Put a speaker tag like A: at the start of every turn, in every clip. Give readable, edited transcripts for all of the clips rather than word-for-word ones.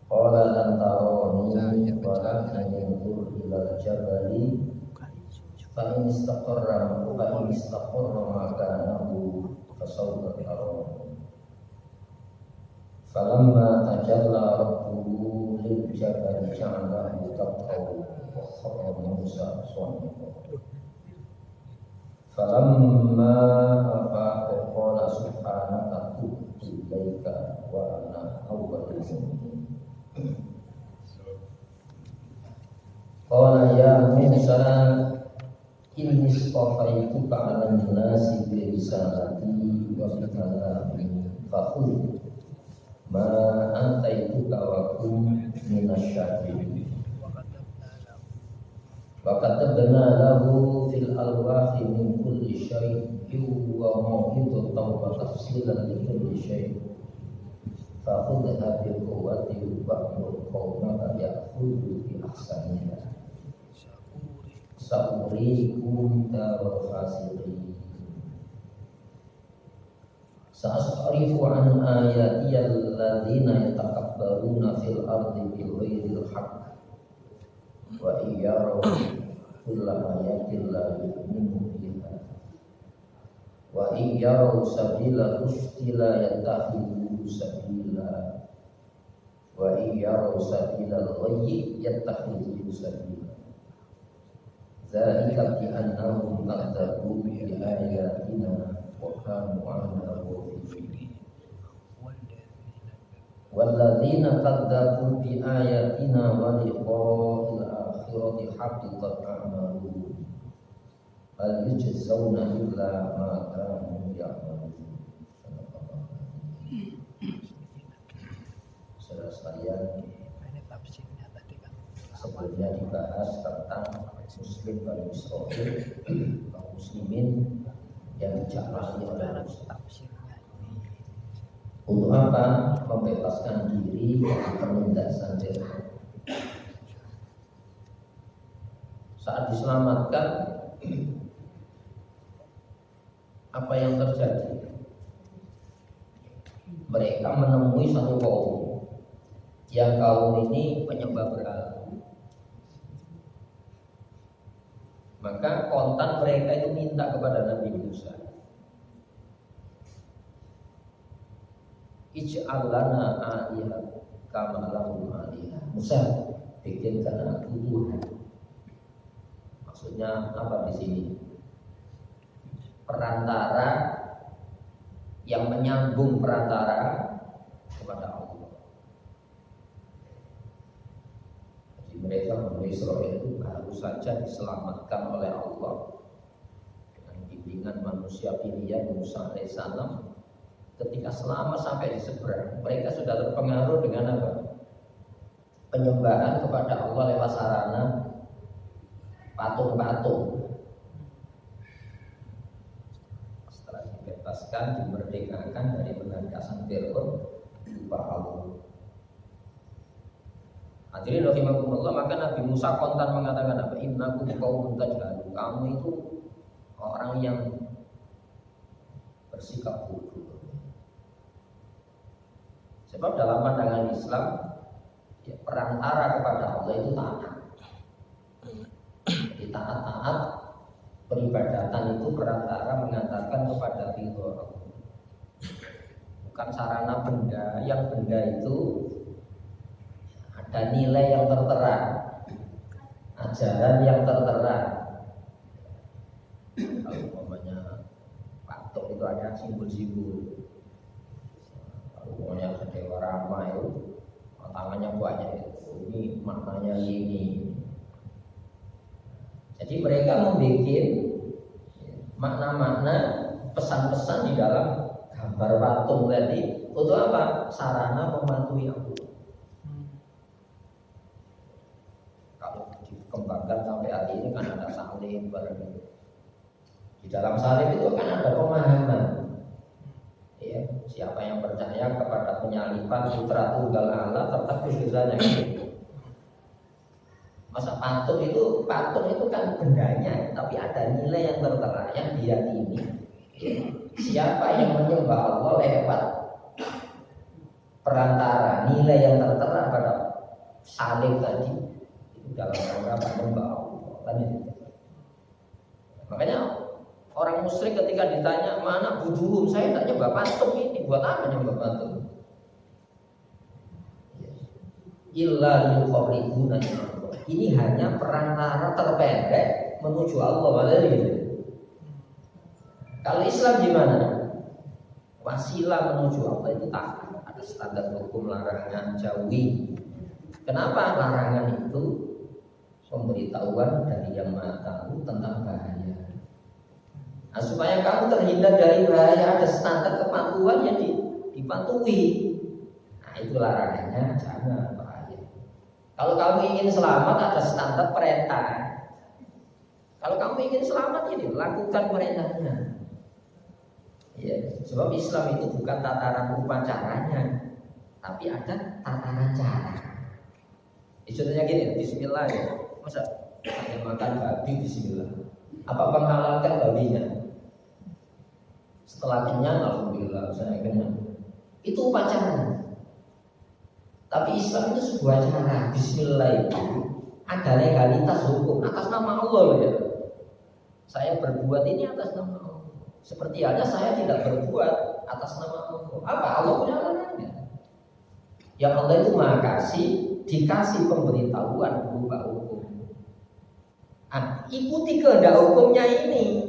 A: Qala lan taroni walakin yanzur ilal jabali fa in istaqarra makanahu fasawfa taroni. Falamma tajalla rabbuhu lil jabali ja'alahu dakkan wa kharra Musa sa'iqa. Falamma afaqa qala subhanaka tubtu ilaika wa ana awwalul mu'minin. Qala ya Musa inni istafaituka 'alan nasi bi risalati wa bi kalami fakhudh ma ataituka wa kun minasyakirin. Wa katabna lahu fil alwahi min kulli syai'in wa maw'idatan wa tafsilan li kulli syai'. Fa khudha bi quwwati wa'mur qaumaka ya'khudhu bi ahsaniha. Sa'urikum daral fasiqin. Sa'asrifu an ayati alladzina yatakabbaruna fil ardi bighairil haqq wa iyaraw kulla ayatin la yu'minu biha wa iyaraw sabila rusdi la yattakhidhu sabila wa iyaraw sabila al-ghayyi yattakhidhu sabila. Dzalika bi annahum kadzdzabu bi ayatina wa kanu 'anha ghafilin. Walladzina kadzdzabu bi ayatina wa liqa'il akhirati habitat a'maluhum hal yujzauna illa ma kanu ya'malun. Saudara sekalian, sebelumnya dibahas tentang Muslim Bani Israil, kaum muslimin yang dicapai oleh Musa. Untuk apa? Membebaskan diri dari penindasan Fir'aun. Saat diselamatkan, apa yang terjadi? Mereka menemui satu kaum, yang kaum ini penyembah berhala. Maka kontan mereka itu minta kepada Nabi Musa, ij'al lana alihah kama lahum alihah. Musa, bikinkan aku Tuhan. Maksudnya apa di sini? Perantara yang menyambung perantara kepada Allah. Jadi mereka Bani Israil itu baru saja diselamatkan oleh Allah dengan bimbingan manusia pilihan Musa alaihissalam. Ketika selamat sampai di seberang, mereka sudah terpengaruh dengan apa? Penyembahan kepada Allah lewat sarana patung-patung. Setelah dibebaskan, dimerdekakan dari penindasan Fir'aun, lupa Allah. Hadirin rahimakumullah, maka Nabi Musa kontan mengatakan apa? Innakum qaumun tajhalun. Kamu itu orang yang bersikap bodoh. Sebab dalam pandangan Islam, ya, perantara kepada Allah itu taat. Jadi taat peribadatan itu perantara mengantarkan kepada ridho Allah. Bukan sarana benda, yang benda itu ada nilai yang tertera, ajaran yang tertera. Kalau umpamanya patung itu ada simbol-simbol. Kalau umpamanya Dewa Rama itu tangannya banyak itu, ini maknanya ini. Jadi mereka membuat makna-makna pesan-pesan di dalam gambar patung tadi untuk apa? Sarana mematuhi Allah. Kembangkan sampai hari ini kan ada salib bareng. Di dalam salib itu kan ada pemahaman, ya, siapa yang percaya kepada penyaliban putra tunggal Allah tetap dosanya gitu. Masa patung itu kan bendanya, tapi ada nilai yang tertera yang diyakini. Siapa yang menyembah Allah lewat perantara, nilai yang tertera pada salib tadi itu dalam rangka menyembah Allah. Kan itu. Makanya orang musyrik ketika ditanya mana budurum, saya tidak nyembah patung ini, buat apa nyembah patung? Illa yuqarribuna. Ini hanya perantara terpendek menuju Allah, padahal gitu. Kalau Islam gimana? Wasilah menuju Allah itu tak ada standar hukum larangan, jauhi. Kenapa larangan itu? Pemberitahuan dari yang Maha Tahu tentang bahaya. Nah, supaya kamu terhindar dari bahaya, ada standar kepatuhan yang dipatuhi. Nah, itu larangannya, jangan bahaya. Kalau kamu ingin selamat, ada standar perintah. Kalau kamu ingin selamat, ini lakukan perintahnya. Ya, sebab Islam itu bukan tataran upacaranya, tapi ada tataran cara. Contohnya gini, Bismillah ya. Masa hanya makan babi Bismillah? Apa menghalalkan babinya? Setelah kenyang, alhamdulillah saya kenyang. Itu upacara. Tapi Islam itu sebuah cara. Bismillah itu ada legalitas hukum atas nama Allah loh ya. Saya berbuat ini atas nama Allah. Seperti halnya saya tidak berbuat atas nama Allah. Apa? Allah punya larangan. Yang Allah itu Maha Kasih, dikasih pemberitahuan berupa hukum. Ikuti kehendak hukumnya ini.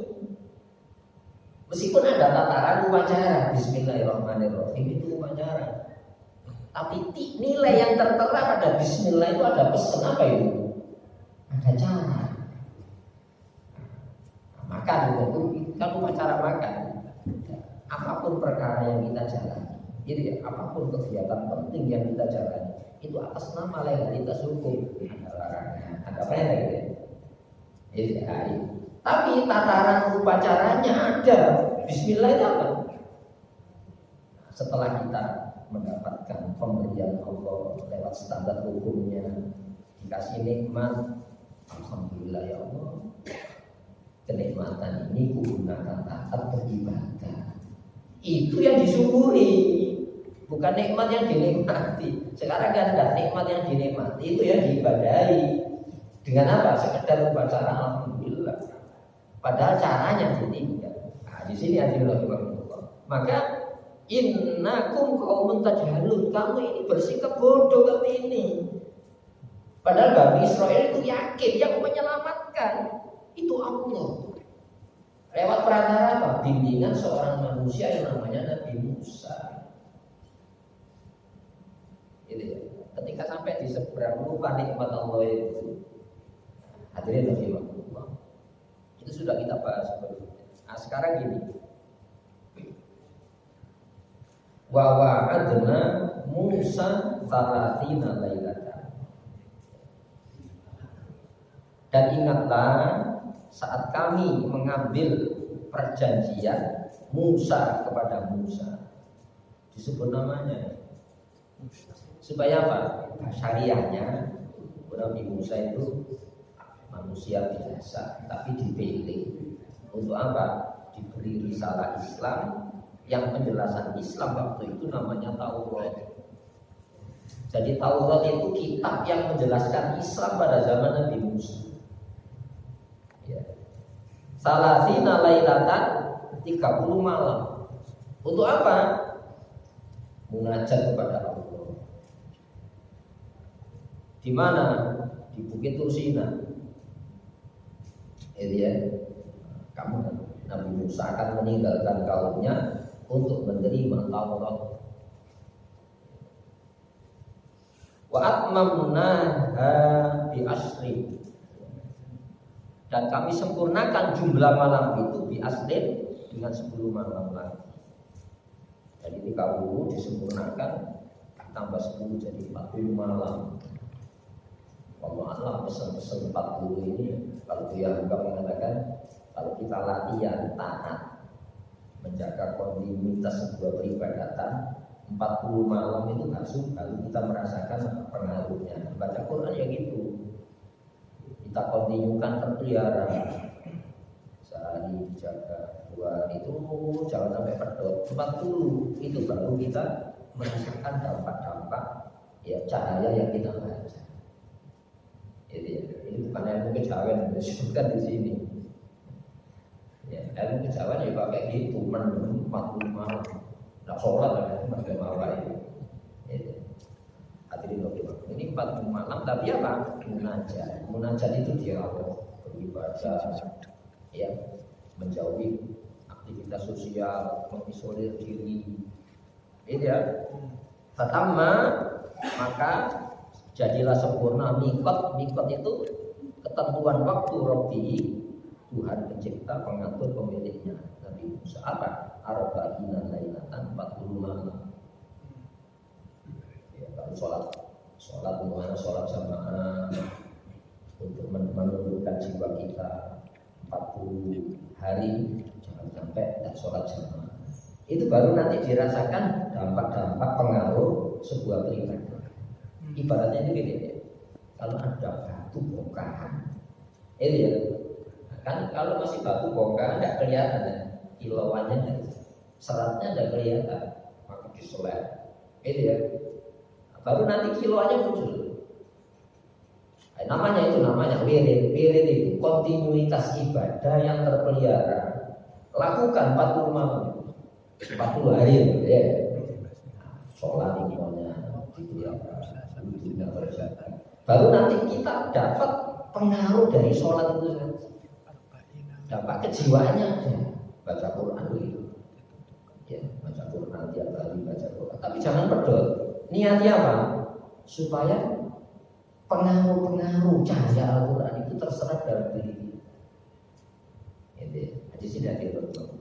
A: Meskipun ada tataran upacara, Bismillahirrahmanirrahim itu upacara. Tapi nilai yang tertera pada Bismillah itu ada pesan apa itu? Ada cara. Makan itu kan upacara makan. Apapun perkara yang kita jalani, jadi apapun kegiatan penting yang kita jalani, itu atas nama legalitas hukum. Ada larangan, ada apa ya gitu. Tapi tataran upacaranya ada. Bismillah itu apa? Setelah kita mendapatkan pemberian Allah lewat standar hukumnya, dikasih nikmat, alhamdulillah ya Allah, kenikmatan ini kugunakan taat beribadah. Itu yang disyukuri, bukan nikmat yang dinikmati. Sekarang kan ada nikmat yang dinikmati, itu yang diibadahi. Dengan apa? Sekedar upacara alhamdulillah. Padahal caranya ditinggal. Nah, di sini adillah. Maka innakum qaumun tajhalun. Kamu ini bersikap bodoh seperti ini. Padahal Bani Israel itu yakin yang menyelamatkan itu Allah. Lewat perantara apa? Bimbingan seorang manusia yang namanya Nabi Musa. Gitu ya. Ketika sampai di seberang lupa nikmat Allah itu. Hadirin rahimahullah. Itu sudah kita bahas sebelumnya. Nah, sekarang gini. Wa wa'adna Musa 30 lailatan. Dan ingatlah saat kami mengambil perjanjian Musa kepada Musa. Disebut namanya. Supaya apa? Syariahnya Nabi Musa itu manusia biasa, tapi dipilih untuk apa? Diberi risalah Islam yang penjelasan Islam waktu itu namanya Taurat. Jadi Taurat itu kitab yang menjelaskan Islam pada zaman Nabi Musa. Ya. Salasina lailatan 30 malam. Untuk apa? Munajat kepada Allah. Di mana? Di Bukit Tursina. Ya, kamu Nabi Musa akan meninggalkan kaumnya untuk menerima Taurat. Wa atmamnaha bi asri. Dan kami sempurnakan jumlah malam itu bi asrin dengan 10 malam lagi. Jadi 30 disempurnakan tambah 10 jadi 40 malam. Allah pesan-pesan 40 ini kalau dia juga mengatakan kalau kita latihan taat menjaga kontinuitas sebuah peribadatan 40 malam itu baru kita merasakan pengaruhnya. Baca Quran ya gitu, kita kontinukan terpelihara sehari dijaga 2 itu jangan sampai pedot 40 itu baru kita merasakan dampak-dampak ya cahaya yang kita baca. Ini bukan ilmu kejawen, disebutkan di sini. Ya, ilmu kejawen ya pakai gitu, mendem 40 malam, nggak sholat ada pada malam itu. Hadirin ini 40 malam, tapi apa? Munajat. Munajat itu dialog, beribadah, ya, menjauhi aktivitas sosial, mengisolir diri. Ini ya. Pertama, maka jadilah sempurna mikot. Mikot itu ketentuan waktu Rabbi, Tuhan pencipta, pengatur, pemiliknya. Nabi Musa apa? Arba'ina lailatan, 40 malam. Ya, kalau sholat mana sholat jamaah untuk menundukkan jiwa kita 40 hari, jangan sampai tidak sholat jamaah. Itu baru nanti dirasakan dampak-dampak pengaruh sebuah beribadah. Ibaratnya itu gini ya, kalau ada batu bongkahan, itu ya, kan kalau masih batu bongkahan tidak kelihatan ya, kilauannya, seratnya tidak kelihatan, maka diselek, itu ya, baru nanti kiloannya muncul. Namanya wirid. Wirid itu kontinuitas ibadah yang terpelihara. Lakukan 40 malam, 40 hari ya. Sholat imamnya baru nanti kita dapat pengaruh dari sholat itu, dapat kejiwaannya. Baca Quran itu ya, baca Quran tiap hari baca Quran, tapi jangan pedot. Niatnya apa? Supaya pengaruh cahaya Al-Quran itu terserap dalam diri kita. Jadi tidak diperlukan.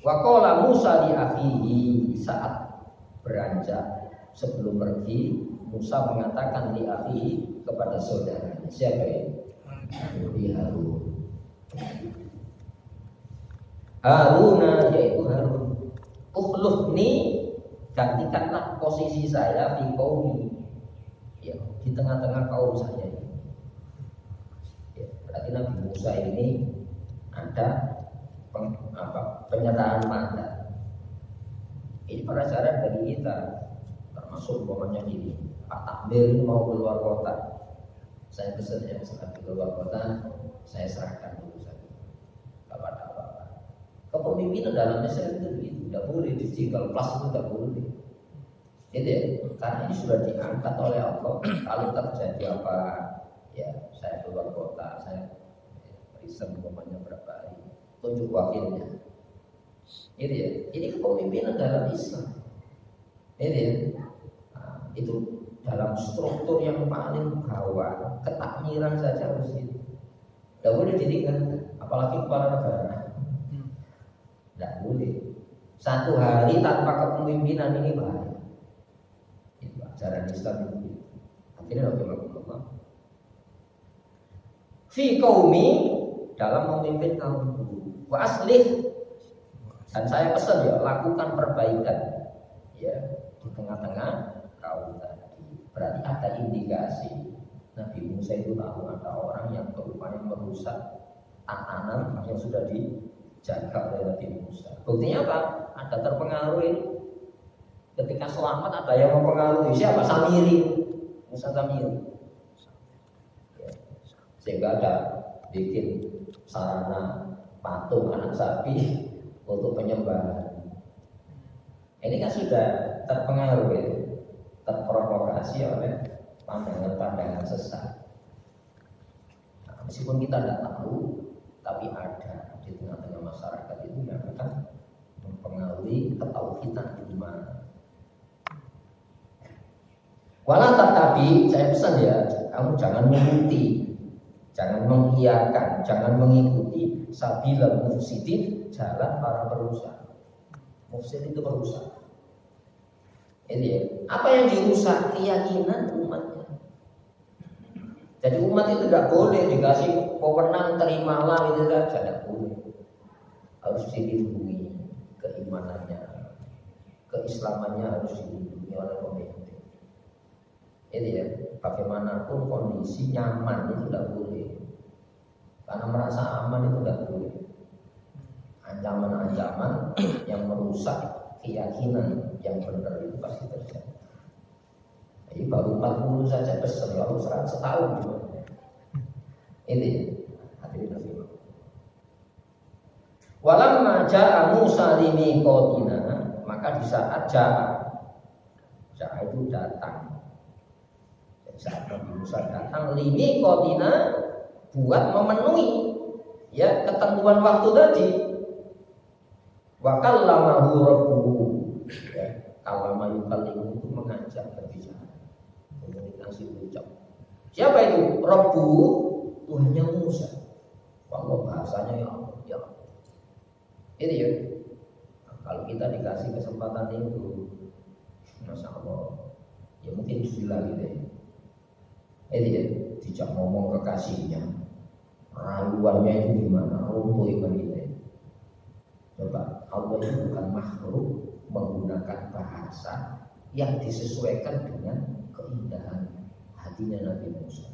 A: Waqala Musa di akhihi, saat beranjak sebelum pergi, Musa mengatakan di akhihi kepada saudaranya. Siapa ini? Harun. Haruna, yaitu Harun. Ukhlufni, gantikanlah posisi saya di kaum, ya, di tengah-tengah kaum saya. Ya, berarti Nabi Musa ini ada penyerahan mandat. Ini pelajaran dari kita, termasuk umpamanya ini Pak Takmir mau keluar kota, saya pesan yang saat keluar kota, saya serahkan dulu saja. Kalau ada apa-apa, kepemimpinan dalam Islam itu begitu, tidak boleh ditinggal plus, itu tidak boleh. Itu ya, karena ini sudah diangkat oleh Allah. Kalau terjadi apa, ya saya keluar kota, saya riset umpamanya berapa hari, tunjuk wakilnya. Itu ya, ini kepemimpinan dalam Islam. Itu ya, nah, itu dalam struktur yang paling bawah, ketakmiran saja harus itu. Tidak boleh ditinggalkan, apalagi kepala negara. Tidak boleh. Satu hari tanpa kepemimpinan ini bahaya. Itu ajaran Islam itu. Akhirnya Allah. Fi qaumi, dalam memimpin kaumku. Wa aslih, dan saya pesan ya, lakukan perbaikan ya di tengah-tengah kaum tadi. Berarti ada indikasi Nabi Musa itu tahu ada orang yang berupaya merusak tatanan yang sudah dijaga oleh Nabi Musa. Buktinya apa? Ada terpengaruh ini. Ketika selamat ada yang mempengaruhi. Siapa? Samiri, Musa Samiri. Ya. Sehingga ada bikin sarana patung anak sapi untuk penyembahan. Ini kan sudah terpengaruh ya, terprovokasi oleh pandangan-pandangan sesat. Nah, meskipun kita tidak tahu, tapi ada di tengah-tengah masyarakat itu yang akan mempengaruhi ketauhidan iman. Walau tetapi saya pesan ya, kamu jangan mengikuti, jangan mengiyakan, jangan mengikuti sabilal mufsidin, jalan para perusak. Mufsid itu perusak. Ini ya. Apa yang dirusak? Keyakinan umatnya. Jadi umat itu tidak boleh dikasih wewenang terimalah itu saja, tidak boleh. Harus dilindungi keimanannya, keislamannya harus dilindungi oleh pemimpin. Ini ya, bagaimanapun kondisi nyaman itu tidak boleh. Karena merasa aman itu tidak boleh. Ancaman-ancaman yang merusak keyakinan yang benar itu pasti terjadi. Jadi baru 40 saja besar, baru 100 tahun juga. Ini hadirin Allah. Walamma ja'a Musa limiqatina, maka di saat ja'a itu datang. Jadi saat Nabi Musa datang limiqatina buat memenuhi ya ketentuan waktu tadi. Wa kallamahu rabbuhu, ya, kallama yukallimu itu mengajak berbicara. Komunikasi ucap. Siapa itu? Rabbu, Tuhannya Musa. Kalau bahasanya ya Allah, ya Allah. Itu ya. Nah, kalau kita dikasih kesempatan itu, Masya Allah, ya mungkin bismillah gitu ya. Itu ya, dijak ngomong kekasihnya, rayuannya itu gimana, runtuh iman kita ya. Coba, Allah itu bukan makhluk menggunakan bahasa yang disesuaikan dengan keindahan hatinya Nabi Musa.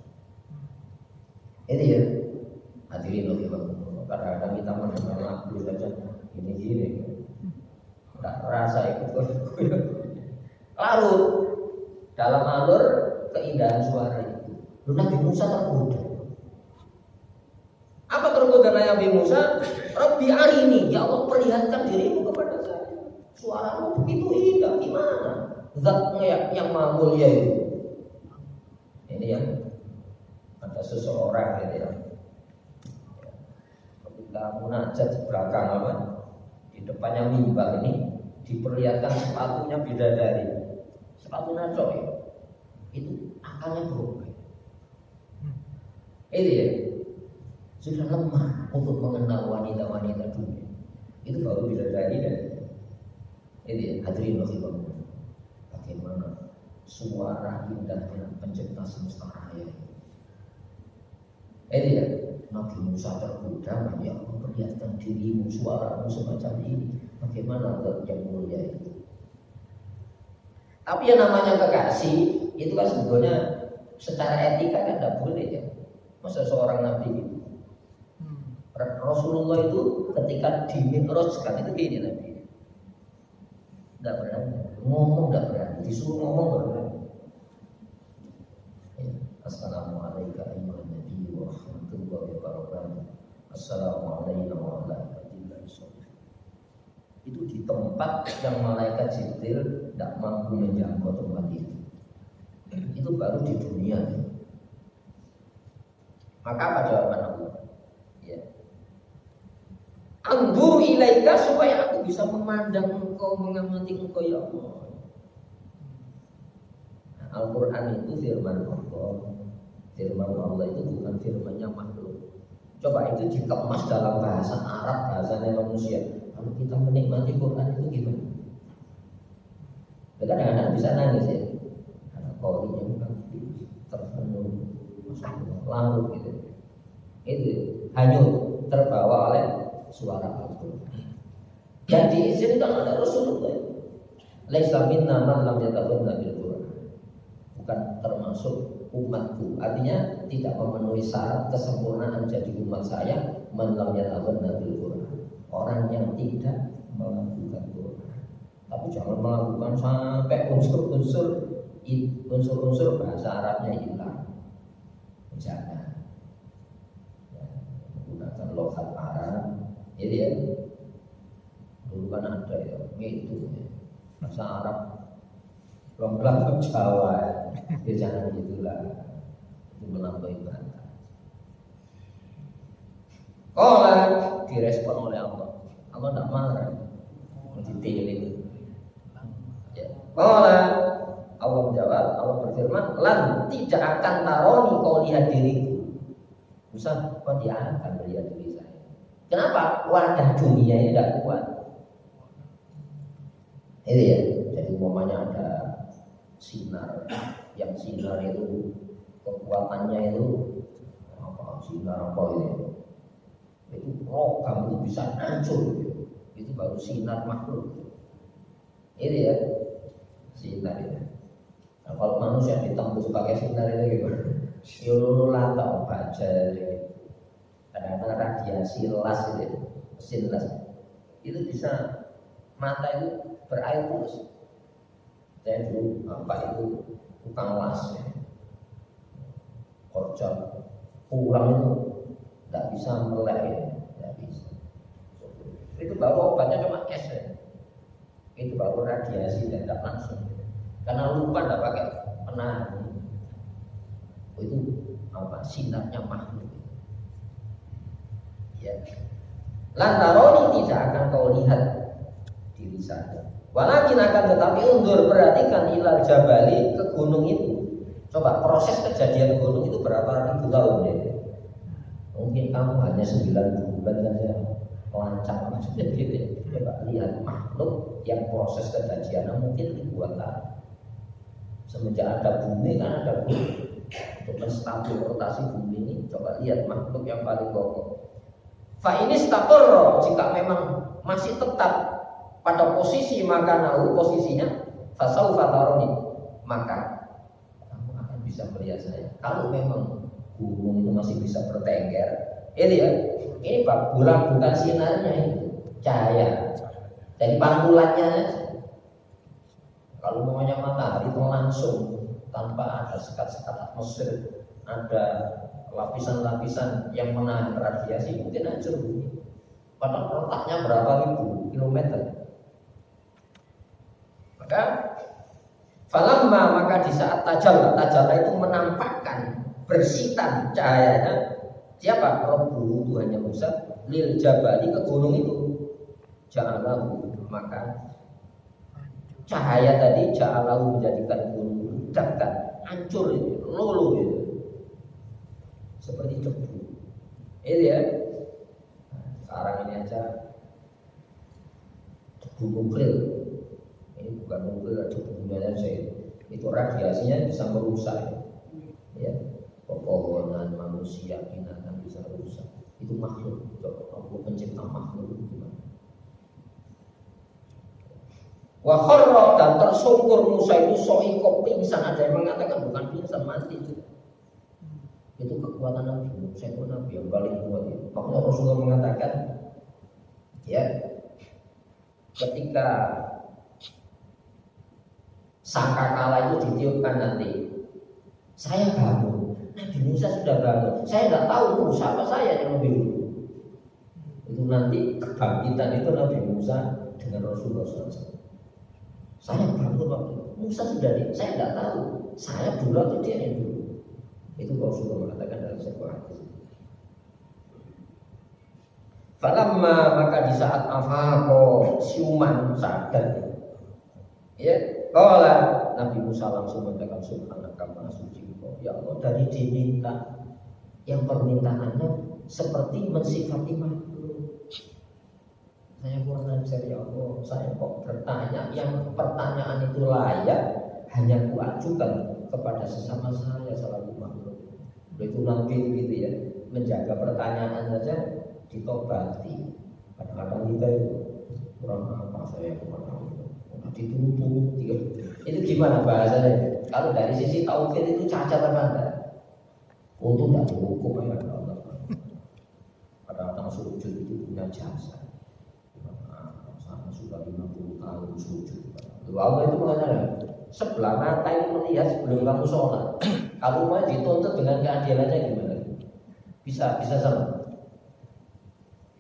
A: Itu ya, hadirin Allah. Kadang-kadang kita mendengar lagu saja gini-gini, nggak terasa ikut larut dalam alur keindahan suara itu. Nabi Musa tergoda. Apa tergoda Nabi Musa? Rabbi arini, ya Allah perlihatkan dirimu kepada saya. Suaramu begitu indah, gimana? Zatnya yang maha mulia itu. Ini yang ada seseorang gitu ya. Ketika munajat di belakang apa? Di depannya mimbar ini diperlihatkan sepatunya bidadari. Sepatunya coy. Itu akalnya berubah. Itu ya. Sudah lemah untuk mengenal wanita-wanita dunia. Itu baru bidadari dan itu ya, hadirin Allah. Bagaimana suara indahnya pencipta semesta raya. Ya, Nabi Musa tergoda, ya Allah perlihatkan dirimu, suaramu semacam ini. Bagaimana yang mulia itu? Tapi yang namanya kekasih itu kan sebetulnya secara etika kan tidak boleh ya. Masa seorang Nabi itu. Rasulullah itu ketika dimi'rajkan itu gini Nabi. Tidak berani, ngomong tidak berani, disuruh ngomong tidak berani. Ya. Assalamualaikum warahmatullahi wabarakatuh. Assalamualaikum warahmatullahi wabarakatuh. Itu di tempat yang malaikat Jibril tidak mampu menjangkau tempat itu. Itu baru di dunia. Maka apa jawaban Allah? Ya. Andur ilaika supaya aku bisa memandang engkau, mengamati engkau ya Allah. Nah, Al-Quran itu firman Allah. Firman Allah itu bukan firmannya makhluk. Coba itu dikemas dalam bahasa Arab, bahasanya manusia. Kalau kita menikmati Quran itu gimana? Kadang-kadang bisa nangis ya. Karena qorinya bukan terpenuh lalu gitu. Itu hanyut terbawa oleh suara Al-Quran. Dan diizinkan oleh Rasulullah. Laisa minna man lam yatabanna bil Quran. Bukan termasuk umatku. Artinya tidak memenuhi syarat kesempurnaan jadi umat saya man lam yatabanna bil Quran. Orang yang tidak melakukan Quran. Tapi jangan melakukan sampai unsur-unsur bahasa Arabnya hilang. Jangan. Menggunakan logat Arab. Jadi ya, dulu kan ada ya, gitu ya. Bahasa Arab belum Jawa ya, jangan gitulah. Itu melampaui batas. Direspon oleh Allah. Allah tidak marah, ditilik. Ya. Allah menjawab, Allah berfirman, lan tidak akan taroni kau lihat diriku. Musa, kau tidak akan melihat diri saya. Kenapa? Wadah dunia ini tidak kuat. Itu ya. Jadi umpamanya ada sinar, yang sinar itu kekuatannya itu apa? Sinar apa itu? Itu logam itu bisa hancur. Itu baru sinar makhluk. Itu ya. Sinar itu. Nah, kalau manusia ditembus pakai sinar itu gimana? Yululata baja. Kadang-kadang radiasi las itu, mesin las itu bisa mata itu berair terus. Saya dulu itu tukang las ya. Kerja pulang itu nggak bisa melek ya, nggak bisa. Itu baru obatnya cuma es ya. Itu baru radiasi dan tidak langsung. Karena lupa tidak pakai penahan. Itu sinarnya makhluk. Ya. Lantaroni tidak akan kau lihat diri saya. Walakin akan tetapi undur, perhatikan ilal jabali, ke gunung itu. Coba proses kejadian gunung itu berapa ribu tahun ya? Mungkin kamu hanya 9 bulan saja lancar maksudnya gitu ya. Coba lihat makhluk yang proses kejadiannya mungkin ribuan tahun. Semenjak ada bumi kan ada bumi. Untuk menstabil rotasi bumi ini, coba lihat makhluk yang paling kokoh. Fa ini staqarra, jika memang masih tetap pada posisi makanahu, posisinya fasaufa taroni, maka kamu akan bisa melihat saya. Kalau memang gunung itu masih bisa bertengger, itu ya. Ini bulan bukan sinarnya itu, cahaya. Jadi pantulannya aja. Kalau maunya matahari itu langsung tanpa ada sekat-sekat atmosfer, ada lapisan-lapisan yang menahan radiasi, mungkin hancur bumi. Padahal letaknya berapa ribu kilometer. Maka falamma, maka di saat tajalla itu menampakkan bersitan cahayanya siapa? Rabbuhu, Tuhannya Musa, lil jabali, ke gunung itu. Ja'alahu, maka cahaya tadi ja'alahu menjadikan gunung ledakan, hancur itu, luluh itu. Seperti debu. Itu ya. Sekarang ini aja debu nuklir. Ini bukan nuklir, debunya saja itu radiasinya bisa merusak. Ya, pepohonan, manusia, binatang bisa rusak. Itu makhluk. Allah pencipta makhluk itu gimana? Wa kharra, dan tersungkur Musa itu soiko pingsan. Ada yang mengatakan bukan pingsan, mati itu. Itu kekuatan Nabi Musa, itu Nabi yang paling kuat itu. Makanya Rasulullah mengatakan, ya, ketika sangkakala itu ditiupkan nanti, saya bangun. Nabi Musa sudah bangun. Saya tidak tahu Musa apa saya yang lebih dulu. Itu nanti kebangkitan itu Nabi Musa dengan Rasulullah SAW. Saya bangun waktu Musa sudah saya tidak tahu. Saya dulu atau dia yang dulu. Itu Rasulullah mengatakan dalam sebuah hadis. Falamma, maka di saat afaqo, siuman sadar. Ya, qala Nabi Musa langsung mengatakan subhanaka maha suci engkau. Ya Allah, dari diminta yang permintaannya seperti mensifati makhluk. Saya kurang ajar ya Allah, saya kok bertanya yang pertanyaan itu layak hanya kuajukan kepada sesama saya selalu makhluk. Itu Nabi gitu ya, menjaga pertanyaan saja ditobati. Kadang-kadang kita itu kurang apa saya kurang apa, dituntut dia. Itu gimana bahasanya? Kalau dari sisi tauhid itu cacat apa enggak? Untuk tidak dihukum ya Allah. Kadang-kadang sujud itu punya jasa. Saya sudah 50 tahun sujud. Allah itu mengatakan sebelah mata itu melihat sebelum kamu sholat. Kamu mau dituntut dengan keadilannya gimana? Bisa sama.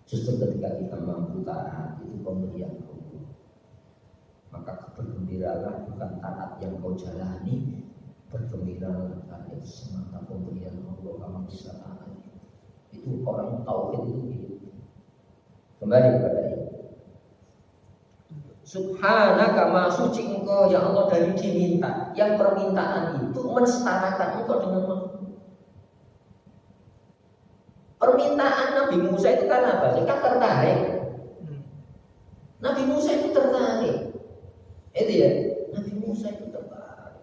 A: Justru ketika kita mampu taat, itu pemberian Allah. Maka bergembiralah bukan taat yang kau jalani, bergembiralah karena itu semata pemberian Allah kamu bisa taat. Itu orang tauhid itu gitu. Kembali kepada ini. Subhanaka maha suci engkau ya Allah dari diminta. Yang permintaan itu mensetarakan engkau dengan makhluk. Permintaan Nabi Musa itu karena apa? Kan tertarik. Nabi Musa itu tertarik. Itu ya, Nabi Musa itu tertarik.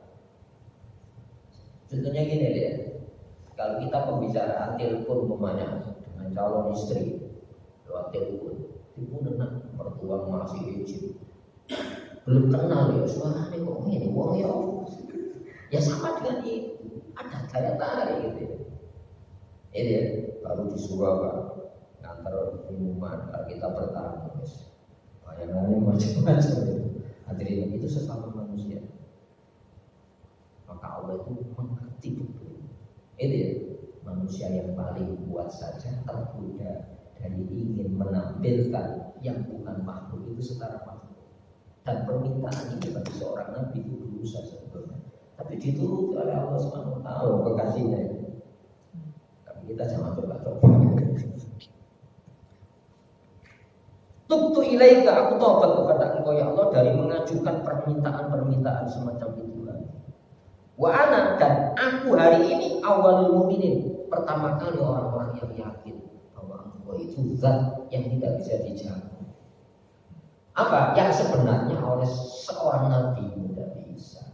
A: Contohnya gini ya, kalau kita pembicaraan telepon umpamanya dengan calon istri lewat telepon, itu enak mertua masih izin. Belum kenal ya suaranya kok ini wong ya sama dengan itu, ada daya tarik gitu ya. Ini ya, baru disuruh apa? Ngantar minuman, kalau kita bertamu, bayangannya macam-macam itu. Hadirin itu sesama manusia. Maka Allah itu mengerti betul. Ini ya, manusia yang paling kuat saja tergoda dari ingin menampilkan yang bukan makhluk itu setara makhluk. Dan permintaan ini bagi seorang nabi itu dosa sebetulnya. Tapi dituruti oleh Allah Subhanahu wa taala kekasihnya. Tapi kita jangan coba-coba. Tubtu ilaika, aku tobat kepada Engkau ya Allah dari mengajukan permintaan-permintaan semacam itu lagi. Wa ana, dan aku hari ini awalul mukminin, pertama kali orang-orang yang yakin bahwa Engkau itu zat yang tidak bisa dijangkau. Apa yang sebenarnya oleh seorang nabi tidak bisa.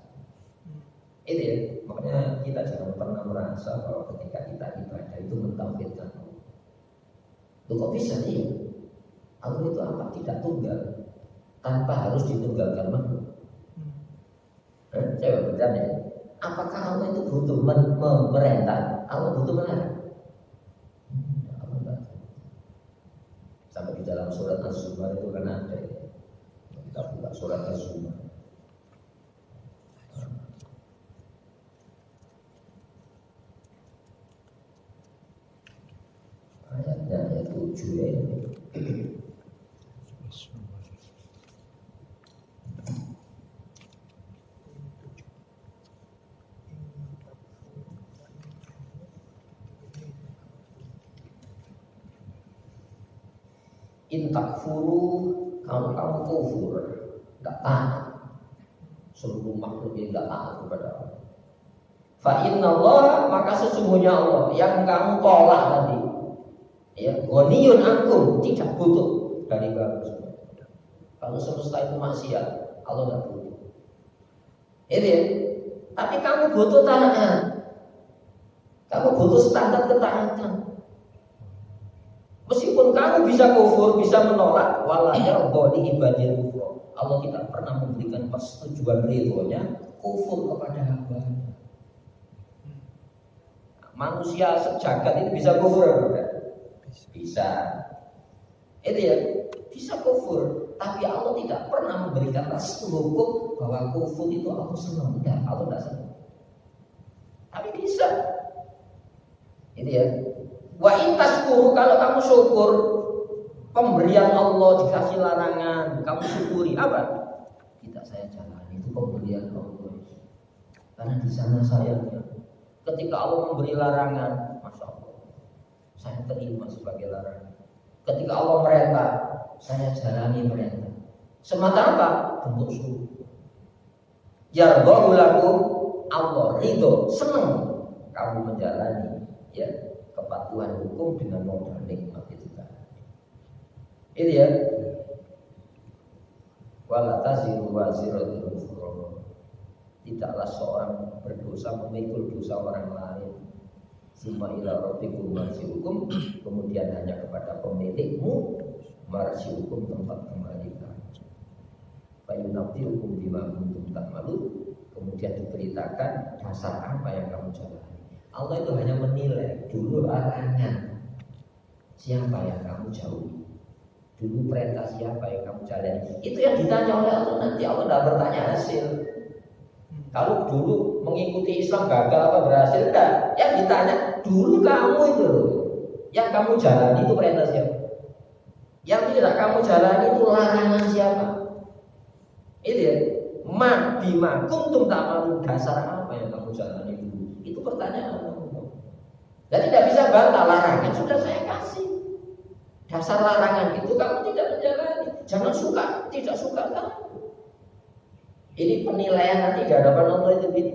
A: Itu ya, makanya kita jangan pernah merasa bahwa ketika kita ibadah itu mentauhidkan Allah. Itu kok bisa nih? Allah itu apa? Tidak tunggal, tanpa harus ditunggalkan makhluk. Coba bertanya, apakah Allah itu butuh memerintah? Allah butuh melarang? Allah enggak. Sampai di dalam surat Az-Zumar itu kan ada. Kita buka surat Az-Zumar. Ayatnya ayat 7 ya ini. Intakfuru, kalau kamu kufur, tidak taat, seluruh makhluk yang tidak taat kepada Allah. Fa inna Allah, maka sesungguhnya Allah yang kamu tolak tadi, ya, ghaniyun ankum, tidak butuh dari kamu semua. Kalau semesta itu maksiat, Allah tidak butuh. Itu ya. Tapi kamu butuh taat, kamu butuh standar ketaatan. Meskipun kamu bisa kufur, bisa menolak, walaya di ibadil kufur. Allah tidak pernah memberikan persetujuan ridhonya kufur kepada hamba. Manusia sejagat ini bisa kufur, bisa. Itu ya, bisa kufur. Tapi Allah tidak pernah memberikan restu hukum bahwa kufur itu Allah senang. Tidak, Allah tidak senang. Tapi bisa. Itu ya. Wa intaskuru, kalau kamu syukur pemberian Allah, dikasih larangan, kamu syukuri apa? Tidak saya jalani, itu pemberian Allah. Karena di sana sayangnya, ketika Allah memberi larangan, masya Allah, saya terima sebagai larangan. Ketika Allah merintah, saya jalani perintah. Semata apa? Bentuk syukur. Yardhahu lakum, Allah ridho, senang kamu menjalani, ya, kepatuhan hukum dengan modal nikmat itu kan. Itu ya. Wala taziru waziratun ukhra. Tidaklah seorang berdosa memikul dosa orang lain. Summa ila rabbikum marji'ukum, kemudian hanya kepada pemilikmu marji'ukum, tempat kembali kamu. Fa yunabbi'ukum bima kuntum ta'malun, kemudian diberitakan dasar apa yang kamu jalani. Allah itu hanya menilai dulu larangan siapa yang kamu jauhi, dulu perintah siapa yang kamu jalani. Itu yang ditanya oleh Allah. Nanti Allah tidak bertanya hasil. Kalau dulu mengikuti Islam gagal apa berhasil, enggak. Yang ditanya dulu kamu itu loh, yang kamu jalani itu perintah siapa, yang tidak kamu jalani itu larangan siapa. Itu ya, ma bima kuntum ta'malun, dasar apa yang kamu jalani dulu. Itu pertanyaan Allah. Dan tidak bisa bantah, larangan sudah saya kasih. Dasar larangan itu kamu tidak menjalani. Jangan suka, tidak suka kamu. Ini penilaian nanti di hadapan Allah itu gitu.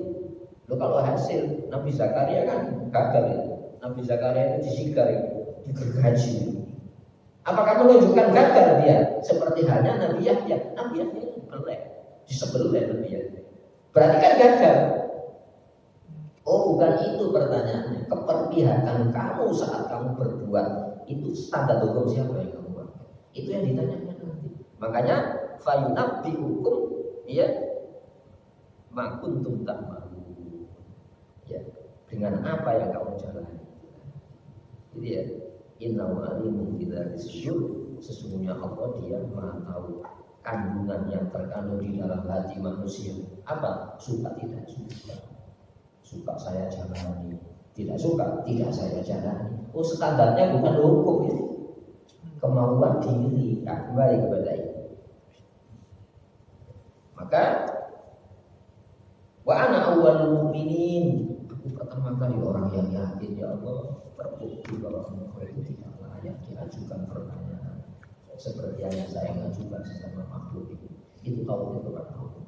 A: Loh, kalau hasil Nabi Zakaria kan gagal itu. Nabi Zakaria itu disikar itu, digergaji. Apakah menunjukkan gagal dia? Seperti halnya Nabi Yahya. Nabi Yahya itu belek, disebelih Nabi Yahya. Berarti kan gagal. Oh, bukan itu pertanyaannya. Keperpihakan kamu saat kamu berbuat itu standar hukum siapa yang kamu buat? Itu yang ditanyakan nanti. Makanya fayunabbi hukum, ya, makuntum ta'malu, ya, dengan apa yang kamu jalani. Jadi ya, innahu alimun bidzatis sudur, sesungguhnya Allah dia Maha tahu kandungan yang terkandung di dalam hati manusia. Apa? Suka tidak suka. Suka saya jalani, tidak suka tidak saya jalani. Oh, standarnya bukan hukum itu. Kemauan diri, kembali kepada itu. Maka wa ana awwalul mu'minin, aku pertama kali orang yang yakin ya Allah, terbukti bahwa engkau itu tidak layak diajukan pertanyaan seperti yang saya mengajukan sesama makhluk itu. Itu tauhid kepada Allah.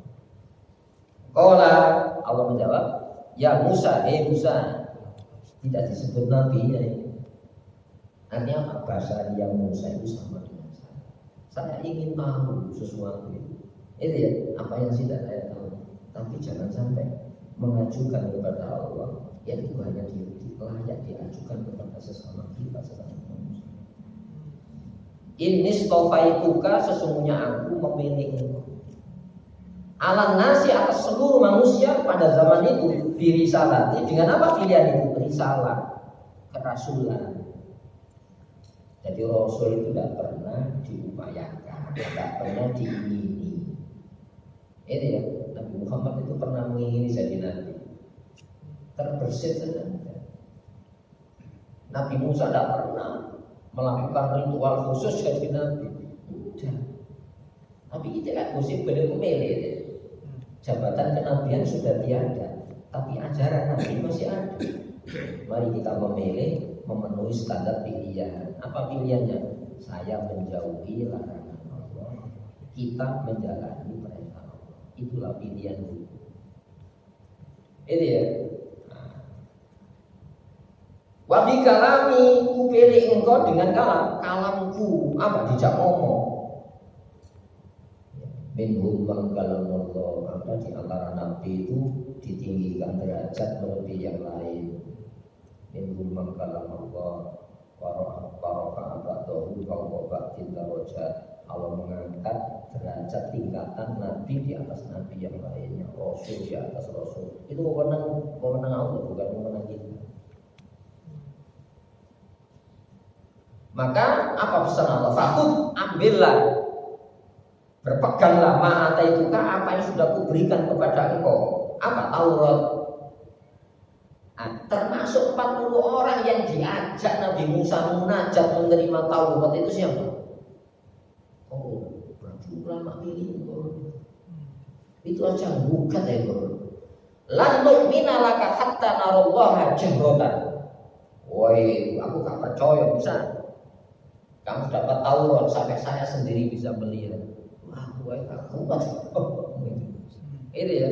A: Qala, Allah menjawab, ya Musa, Musa, tidak disebut nabi ya. Artinya apa? Bahasa yang Musa itu sama dengan saya. Saya ingin tahu sesuatu itu. Itu ya, apa yang tidak saya tahu. Tapi jangan sampai mengajukan kepada Allah yang itu hanya layak diajukan kepada sesama kita, sesama manusia. Inni stofaituka, sesungguhnya aku memilih engkau. Alan nasi atas seluruh manusia pada zaman itu birisalati, dengan apa pilihan itu? Risalah, kerasulan. Jadi Rasul itu tidak pernah diupayakan, tidak pernah diingini. Ini ya, Nabi Muhammad itu pernah mengingini jadi nabi. Terbersit saja. Nabi Musa tidak pernah melakukan ritual khusus jadi nabi. Udah. Tapi itu kan musim beliau memilih. Jabatan kenabian sudah tiada, tapi ajaran nabi masih ada. Mari kita memilih, memenuhi standar pilihan. Apa pilihannya? Saya menjauhi larangan Allah, kita menjalani perintah Allah. Itulah pilihan itu. Itu ya. Wabi kalami, ku pilih engkau dengan kalamku. Apa? Dijak ngomong. Minhum mangkalam Allah, maka di antara nabi itu ditinggikan derajat melebihi yang lain. Minhum mangkalam Allah, warofa abadahu kawabaktin darajat. Allah mengangkat derajat tingkatan nabi di atas nabi yang lainnya, rasul di atas rasul. Itu wewenang Allah, bukan wewenang kita. Maka apa pesan Allah? Fakut, ambillah, berpeganglah ma'ata itu apa yang sudah kuberikan kepada engkau. Apa? Taurat. Nah, termasuk 40 orang yang diajak Nabi Musa munajat menerima Taurat itu siapa? Oh, berarti ulama pilih itu aja bukan ya bro. Lan nu'mina laka hatta narallaha jahratan. Woi, aku gak percaya bisa. Kamu dapat Taurat sampai saya sendiri bisa melihat. Wah, gue tak kuat. Itu ya.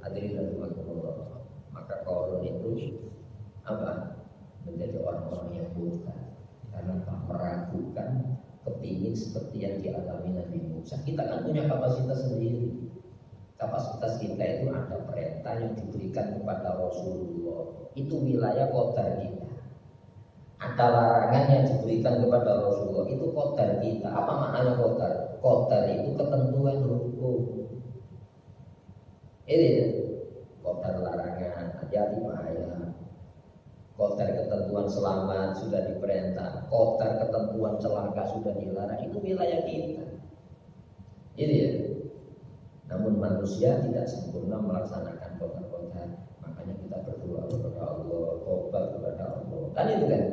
A: Hadirin Allah. Maka Qarun itu apa? Menjadi orang-orang yang buta karena tak meragukan kepingin seperti yang dialami Nabi Musa. Kita kan punya kapasitas sendiri. Kapasitas kita itu ada perintah yang diberikan kepada Rasulullah. Itu wilayah qadar kita. Ada larangan yang diberikan kepada Rasulullah, itu qadar kita. Apa maknanya qadar? Qadar itu ketentuan hukum. Ini qadar larangan, hati-hati bahaya. Qadar ketentuan selamat sudah diperintah, qadar ketentuan celaka sudah dilarang. Itu wilayah kita. Ini ya. Namun manusia tidak sempurna melaksanakan qadar-qadar. Makanya kita berdoa kepada Allah, tobat kepada Allah. Kan itu kan?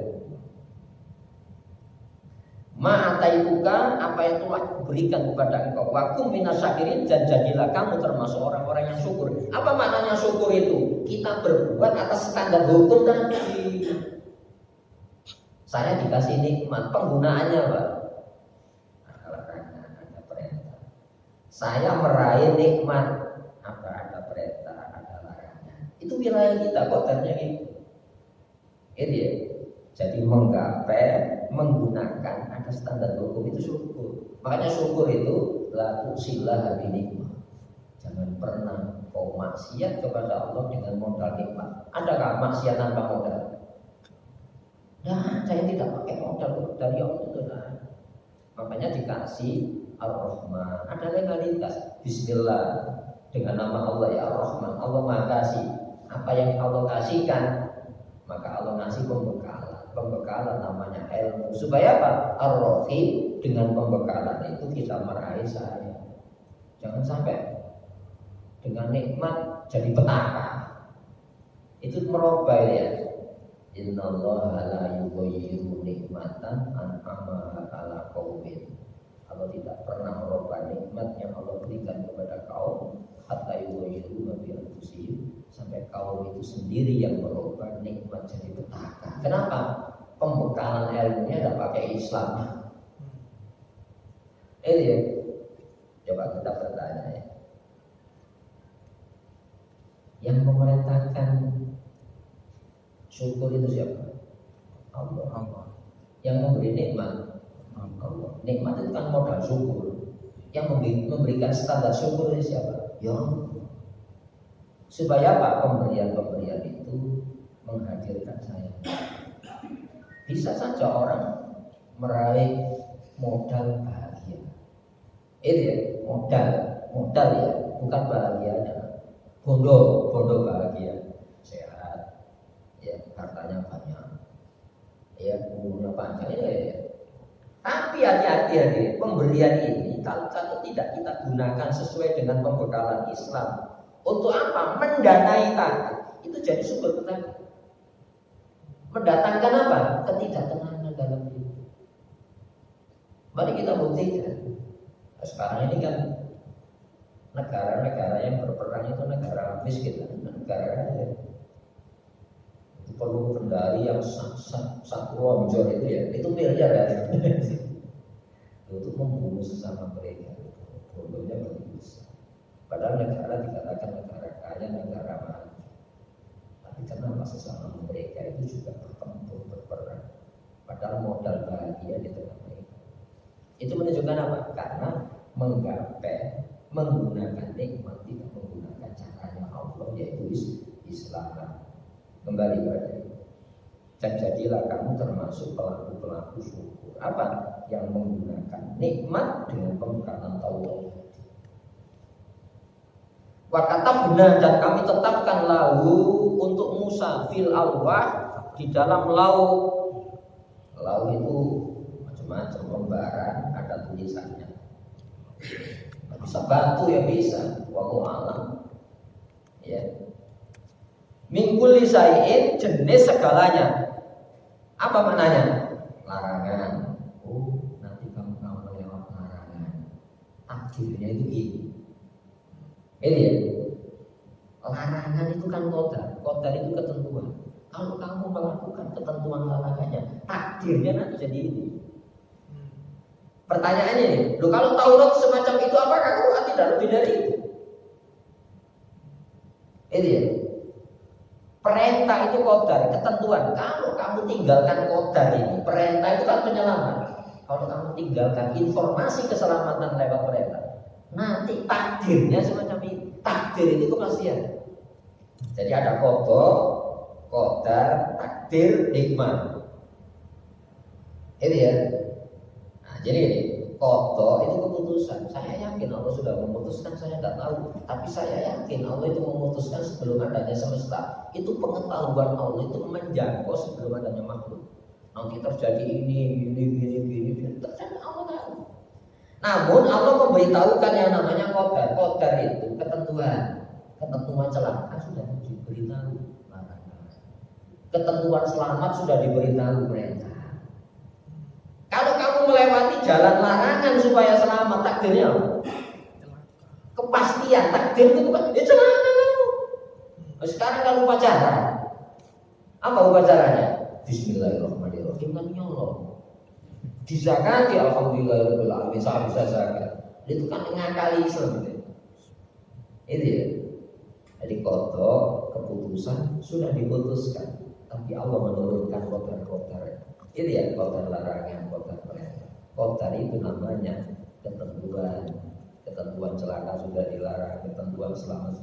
A: Ma'ataituka, apa yang telah kuberikan kepada engkau. Wakum minasyakirin, dan jadilah kamu termasuk orang-orang yang syukur. Apa maknanya syukur itu? Kita berbuat atas standar hukum tadi. Saya dikasih nikmat, penggunaannya Pak. Ada larangan, ada perintah. Saya meraih nikmat, apa ada perintah, ada larangan. Itu wilayah kita, kotornya itu. Ini ya. Jadi menggapai, menggunakan ada standar hukum itu syukur. Makanya syukur itu la tusilah binikmah. Jangan pernah kau maksiat kepada Allah dengan modal nikmat. Adakah maksiat tanpa modal? Nah, saya tidak pakai modal dari Allah itu. Makanya dikasih Ar-Rahman. Ada legalitas. Bismillah, dengan nama Allah ya Ar-Rahman. Allah Maha Kasih. Apa yang Allah kasihkan, maka Allah ngasih pembekalan. pembekalan namanya ilmu. Supaya apa? Ar-Rahim, dengan pembekalan itu kita meraih saya. Jangan sampai dengan nikmat jadi petaka. Itu merubah ya. Innallaha la yughayyiru nikmatan an'ama ala qaumin. Allah tidak pernah merubah nikmat yang Allah berikan kepada kaum hatta yughayyiru ma bi anfusihim, sampai kaum itu sendiri yang merubah nikmat jadi petaka. Kenapa? Pembekalan ilmunya tidak pakai Islam. Ya. Coba kita bertanya ya. Yang memerintahkan syukur itu siapa? Allah. Yang memberi nikmat Allah. Nikmat itu kan modal syukur. Yang memberikan standar syukur itu siapa? Ya Allah. Supaya apa? Pemberian itu menghadirkan saya. Bisa saja orang meraih modal bahagia. Itu ya, modal ya, bukan bahagianya. Bondo bahagia, sehat, ya hartanya banyak, ya umurnya panjang ya. Tapi hati-hati, pemberian ini kalau tidak kita gunakan sesuai dengan pembekalan Islam, untuk apa? Mendanai tadi, itu jadi sumber petaka. Mendatangkan apa? Ketidaktenangan dalam hidup. Mari kita buktikan. Nah, sekarang ini kan negara-negara yang berperang itu negara miskin, negara kaya. Itu perlu kendali yang satu lonjor itu ya, itu miliar ya. Untuk membunuh sesama mereka, bodohnya begitu besar. Padahal negara dikatakan negara kaya, negara maju. Tapi kenapa sesama mereka itu juga bertempur, berperang? Padahal modal bahagia di tengah mereka. Itu menunjukkan apa? Karena menggapai, menggunakan nikmat, tidak menggunakan caranya Allah, yaitu Islam. Kembali pada itu. Dan jadilah kamu termasuk pelaku-pelaku syukur. Apa? Yang menggunakan nikmat dengan pembekalan tauhid. Wa katabna, dan kami tetapkan lahu untuk Musa fil alwah, di dalam lauk. Lauk itu macam-macam lembaran, ada tulisannya. Bisa batu ya bisa, wallahu alam. Ya. Min kulli syai'in, jenis segalanya. Apa maknanya? Larangan. Oh, nanti kamu lewat larangan. Akhirnya itu ini. Ini ya. Larangan itu kan qadar itu ketentuan. Kalau kamu melakukan ketentuan larangannya, takdirnya nanti jadi ini. Pertanyaannya nih, kalau Taurat semacam itu, apakah Quran tidak lebih dari itu? Ini ya. Perintah itu qadar, ketentuan. Kalau kamu tinggalkan qadar ini, perintah itu kan penyelamat. Kalau kamu tinggalkan informasi keselamatan lewat perintah, nanti takdirnya semacam ini. Takdir itu kepastian. Jadi ada qadar, takdir, hikmah. Ini ya. Nah, jadi ini qada itu keputusan. Saya yakin Allah sudah memutuskan, saya tidak tahu. Tapi saya yakin Allah itu memutuskan sebelum adanya semesta. Itu pengetahuan Allah itu menjangkau sebelum adanya makhluk. Nanti terjadi ini, terjadi Allah tahu. Namun Allah memberitahukan yang namanya qadar. Qadar itu ketentuan celaka sudah diberitahu. Ketentuan selamat sudah diberitahu perintah. Kalau kamu melewati jalan larangan supaya selamat, takdirnya apa? Kepastian takdir itu kan celaka kamu. Sekarang kalau upacara, apa upacaranya? Bismillahirrahmanirrahim, kan nyolong. Dizakati alhamdulillahirabbil alamin, saya bisa zakat. Itu kan ngakali Islam itu. Itu ya. Jadi qada, keputusan sudah diputuskan, tapi Allah menurunkan qadar-qadar. Itu ya, qadar larangan, qadar perintah. Qadar itu namanya ketentuan celaka sudah dilarang, ketentuan selamat.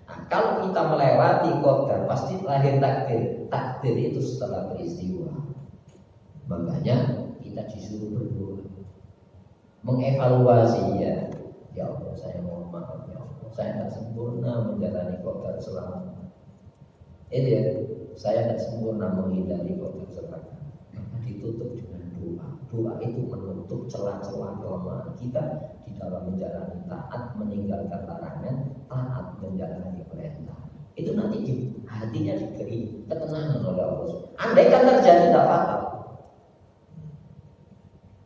A: Nah, kalau kita melewati qadar, pasti lahir takdir. Takdir itu setelah peristiwa. Makanya kita disuruh berdoa, mengevaluasi ya. Ya Allah, saya mohon maaf ya Allah, saya tidak sempurna menjalani qadar selamat. Itu ya, saya tidak sempurna menghindari qadar celaka. ditutup dengan doa. Doa itu menutup celah-celah kelemahan kita di dalam menjalani taat, meninggalkan larangan, taat menjalani perintah. Itu nanti hatinya diberi ketenangan oleh Allah. Andai kan terjadi tidak fatal.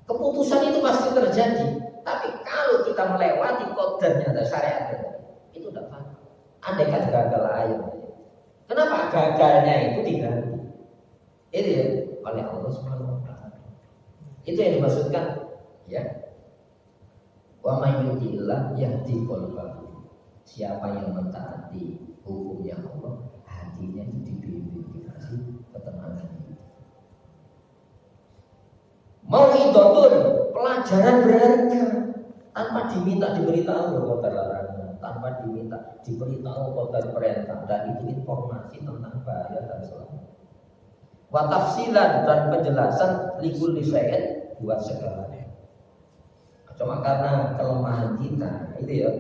A: Keputusan itu pasti terjadi. Tapi kalau kita melewati kodarnya dan syariatnya, itu tidak fatal. Andai kan gagal ayat. Kenapa gagalnya itu diganti? Itu ya oleh Allah Subhanahu wa taala. Itu yang dimaksudkan ya. Wa may yuti'illah yahdi qalbahu. Siapa yang mentaati hukumnya Allah, hatinya itu dibimbing, dikasih ketenangan. Mau idotun, pelajaran berharga tanpa diminta diberitahu kodar larangan, tanpa diminta diberitahu kodar perintah, dan itu informasi tentang bahaya dan selamat. Wa tafsilan dan penjelasan likulli syai'in buat segalanya. Cuma karena kelemahan kita itu ya,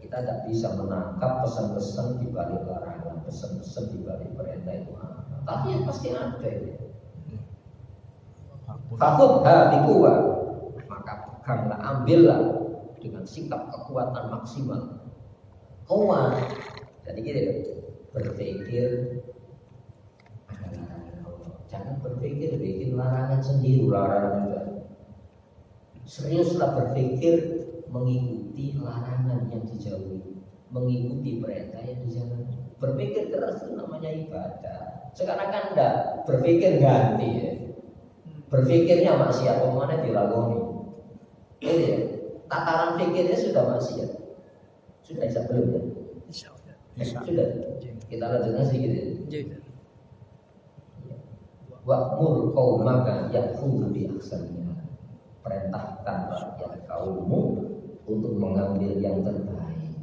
A: kita tidak bisa menangkap pesan-pesan di balik larangan, pesan-pesan di balik perintah itu apa. Tapi yang pasti ada ya. Fakhudha biquwwah, maka peganglah, ambillah dengan sikap kekuatan maksimal. Kuat. Jadi gitu, berpikir ada larangan Allah. Jangan berpikir bikin larangan sendiri, larangan juga. Seriuslah berpikir mengikuti larangan yang dijauhi, mengikuti perintah yang dijalani. Berpikir keras itu namanya ibadah. Sekarang kan enggak berpikir ganti ya. Berpikirnya maksiat, omongannya dilakoni. Ini ya, tataran pikirnya sudah maksiat. Sudah bisa belum ya? Sudah. Kita lanjut nasi gitu ya. Wa'mur qaumaka ya'khudhu bi ahsaniha. Perintahkan rakyat kaummu untuk mengambil yang terbaik.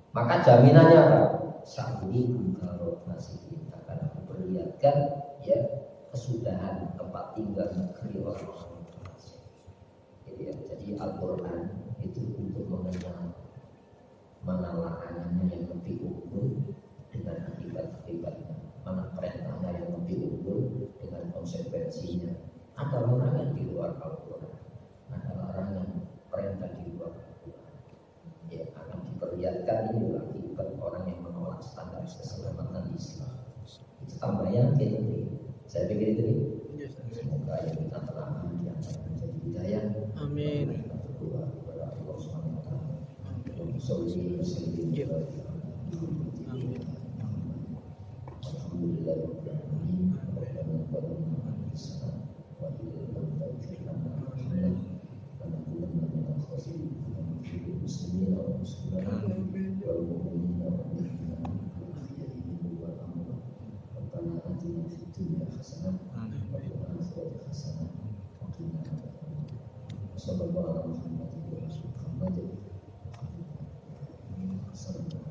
A: Maka jaminannya apa? Sa'udi kumkarot nasi kita akan memperlihatkan ya kesudahan tempat tinggal negeri orang-orang fasik. Jadi Al-Quran itu untuk mengenal mana larangannya yang lebih unggul dengan akibat-akibatnya, mana perintahnya yang lebih unggul dengan konsekuensinya. Ada larangan di luar Al-Quran, ada larangan perintah di luar Al-Quran. Ya, akan diperlihatkan ini akibat orang yang menolak standar keselamatan Islam. Itu tambah yakin nanti. Saya pikir itu nih. Semoga yang kita telah yang menjadi hidayah. Amin. Berdoa kepada Allah Subhanahu wa taala. Amin. Sallallahu alaihi wasallam.